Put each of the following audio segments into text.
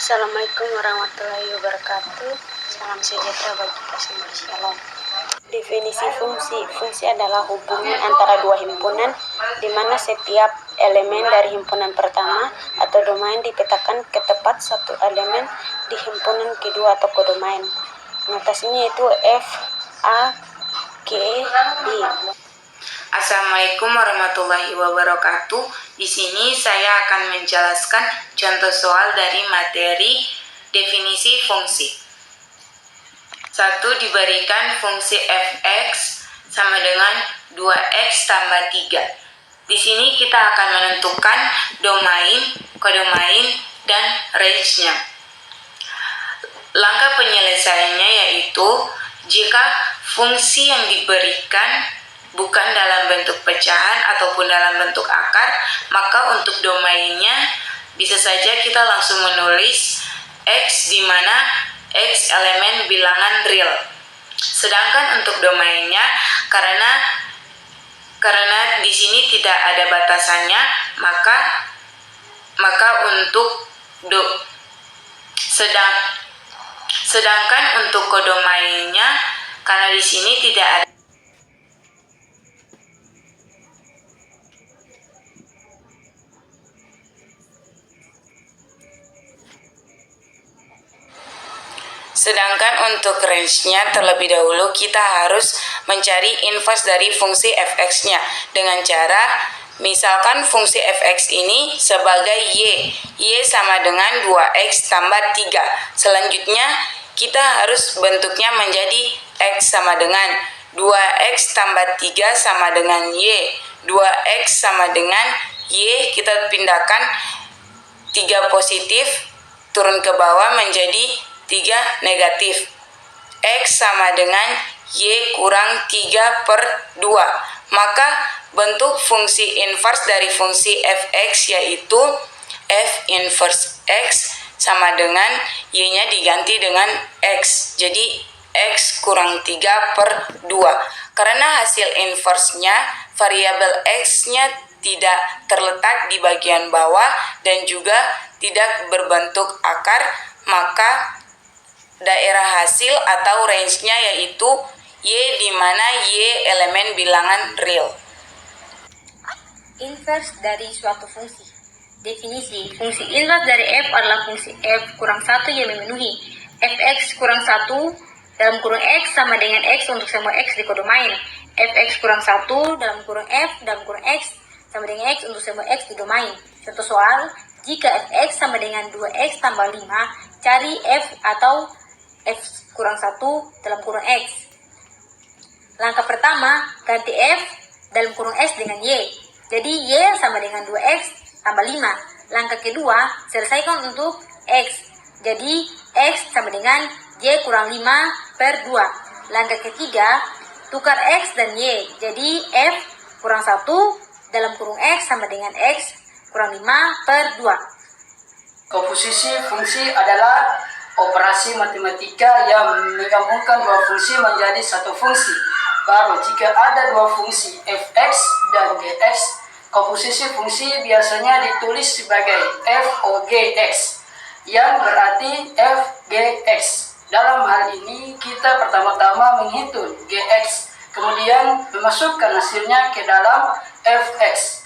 Assalamualaikum warahmatullahi wabarakatuh. Salam sejahtera bagi kita semua. Shalom. Definisi fungsi. Fungsi adalah hubungan antara dua himpunan di mana setiap elemen dari himpunan pertama atau domain dipetakan ke tepat satu elemen di himpunan kedua atau kodomain. Notasinya yaitu F, A, G, B. Assalamualaikum warahmatullahi wabarakatuh. Di sini saya akan menjelaskan contoh soal dari materi definisi fungsi. 1. Diberikan fungsi f(x) sama dengan 2x tambah 3. Di sini kita akan menentukan domain, kodomain, dan range-nya. Langkah penyelesaiannya yaitu jika fungsi yang diberikan bukan dalam bentuk pecahan ataupun dalam bentuk akar, maka untuk domainnya bisa saja kita langsung menulis x di mana x elemen bilangan real. Sedangkan untuk domainnya karena di sini tidak ada batasannya, maka untuk sedangkan untuk kodomainnya karena di sini tidak ada. Sedangkan untuk range-nya terlebih dahulu kita harus mencari inverse dari fungsi fx-nya dengan cara misalkan fungsi fx ini sebagai y sama dengan 2x tambah 3. Selanjutnya kita harus bentuknya menjadi x sama dengan 2x tambah 3 sama dengan y. 2x sama dengan y kita pindahkan 3 positif turun ke bawah menjadi 3 negatif. X sama dengan Y kurang 3/2. Maka bentuk fungsi inverse dari fungsi fx yaitu f inverse x sama dengan Y-nya diganti dengan x. Jadi x kurang 3/2. Karena hasil inverse-nya variabel x-nya tidak terletak di bagian bawah dan juga tidak berbentuk akar, maka daerah hasil atau range-nya yaitu Y di mana Y elemen bilangan real. Inverse dari suatu fungsi. Definisi fungsi inverse dari f adalah fungsi f kurang 1 yang memenuhi fx kurang 1 dalam kurung x sama dengan x untuk semua x di kodomain, fx kurang 1 dalam kurung f dalam kurung x sama dengan x untuk semua x di domain. Contoh soal, jika fx sama dengan 2x tambah 5, cari f atau f kurang 1 dalam kurung x. Langkah pertama, ganti f dalam kurung x dengan y. Jadi y sama dengan 2x tambah 5. Langkah kedua, selesaikan untuk x. Jadi x sama dengan y kurang 5/2. Langkah ketiga, tukar x dan y. Jadi f kurang 1 dalam kurung x sama dengan x kurang 5/2. Komposisi fungsi adalah operasi matematika yang menggabungkan dua fungsi menjadi satu fungsi. Baru jika ada dua fungsi fx dan gx, komposisi fungsi biasanya ditulis sebagai f(O(Gx) yang berarti f(Gx). Dalam hal ini kita pertama-tama menghitung gx, kemudian memasukkan hasilnya ke dalam fx.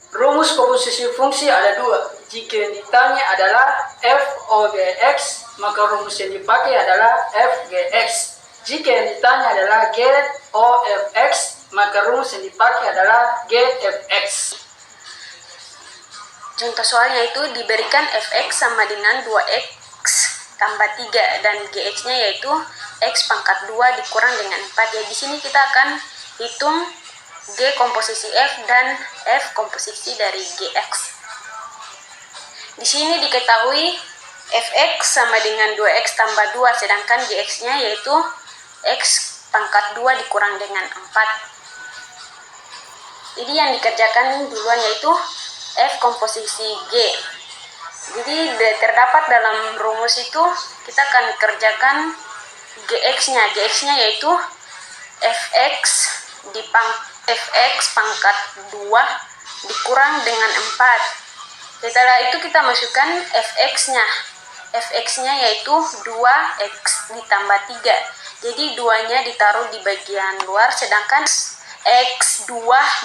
Rumus komposisi fungsi ada dua. Jika yang ditanya adalah f(O(Gx), maka rumus yang dipakai adalah f(Gx). Jika yang ditanya adalah g(O(Fx), maka rumus yang dipakai adalah g(Fx). Contoh soalnya itu diberikan fx sama dengan 2x tambah 3 dan gx-nya yaitu x pangkat 2 dikurang dengan 4. Ya, di sini kita akan hitung g komposisi f dan f komposisi dari gx. Di sini diketahui fx sama dengan 2x tambah 2, sedangkan gx-nya yaitu x pangkat 2 dikurang dengan 4. Jadi yang dikerjakan duluan yaitu f komposisi g. Jadi terdapat dalam rumus itu kita akan kerjakan gx-nya. Gx-nya yaitu fx pangkat 2 dikurang dengan 4. Setelah itu kita masukkan fx-nya. fx-nya yaitu 2x ditambah 3. Jadi 2-nya ditaruh di bagian luar, sedangkan x2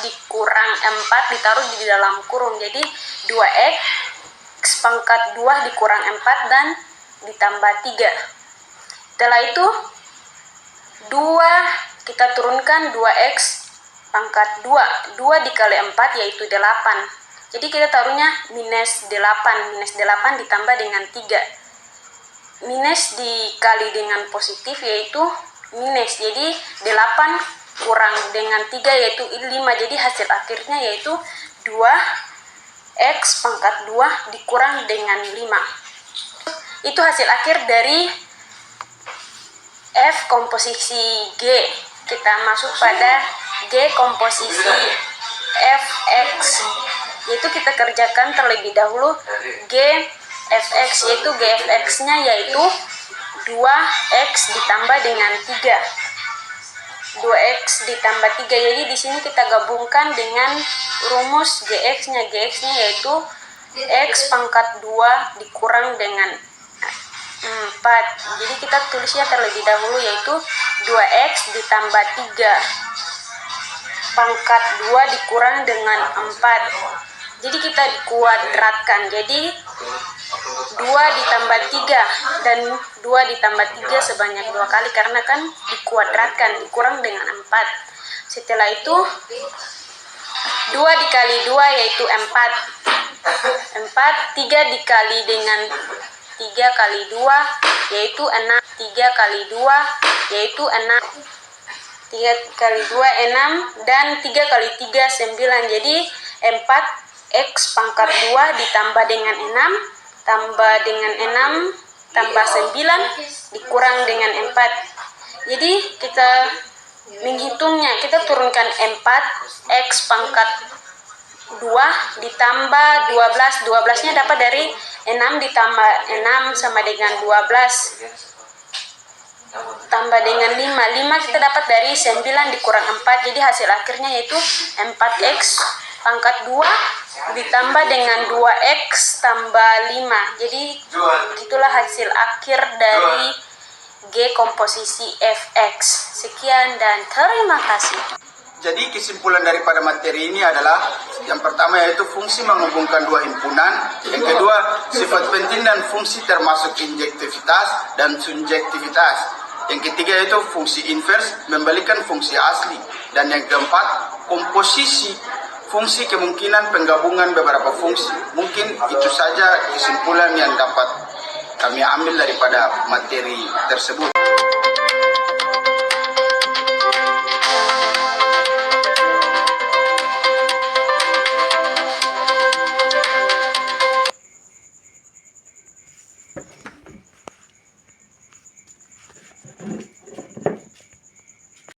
dikurang 4 ditaruh di dalam kurung. Jadi 2x pangkat 2 dikurang 4 dan ditambah 3. Setelah itu 2 kita turunkan 2x pangkat 2. 2 dikali 4 yaitu 8. Jadi kita taruhnya minus 8. Minus 8 ditambah dengan 3. Minus dikali dengan positif yaitu minus. Jadi 8 kurang dengan 3 yaitu 5. Jadi hasil akhirnya yaitu 2x pangkat 2 dikurang dengan 5. Itu hasil akhir dari F komposisi G. Kita masuk pada G komposisi fx, yaitu kita kerjakan terlebih dahulu G fx, yaitu G fx-nya yaitu 2x ditambah dengan 3. 2x ditambah 3. Jadi di sini kita gabungkan dengan rumus gx-nya. Gx-nya yaitu x pangkat 2 dikurang dengan 4. Jadi kita tulisnya terlebih dahulu yaitu 2x ditambah 3 pangkat 2 dikurang dengan 4. Jadi kita dikuadratkan. Jadi 2 ditambah 3 dan 2 ditambah 3 sebanyak 2 kali karena kan dikuadratkan, dikurang dengan 4. Setelah itu 2 dikali 2 yaitu 4. 3 dikali dengan 3 kali 2 yaitu 6. 3 kali 2 yaitu 6. 3 kali 2 6 dan 3 kali 3 9. Jadi 4x pangkat 2 ditambah dengan 6 tambah dengan 6 tambah 9 dikurang dengan 4. Jadi kita menghitungnya, kita turunkan 4x pangkat 2 ditambah 12. 12-nya dapat dari 6 ditambah 6 sama dengan 12 tambah dengan 5. 5 kita dapat dari 9 dikurang 4. Jadi hasil akhirnya yaitu 4x pangkat 2 ditambah dengan 2x tambah 5. Jadi itulah hasil akhir dari G komposisi fx. Sekian dan terima kasih. Jadi kesimpulan daripada materi ini adalah yang pertama yaitu fungsi menghubungkan dua himpunan, yang kedua sifat penting dan fungsi termasuk injektivitas dan subjektivitas, yang ketiga yaitu fungsi invers membalikan fungsi asli, dan yang keempat komposisi fungsi kemungkinan penggabungan beberapa fungsi. Mungkin itu saja kesimpulan yang dapat kami ambil daripada materi tersebut.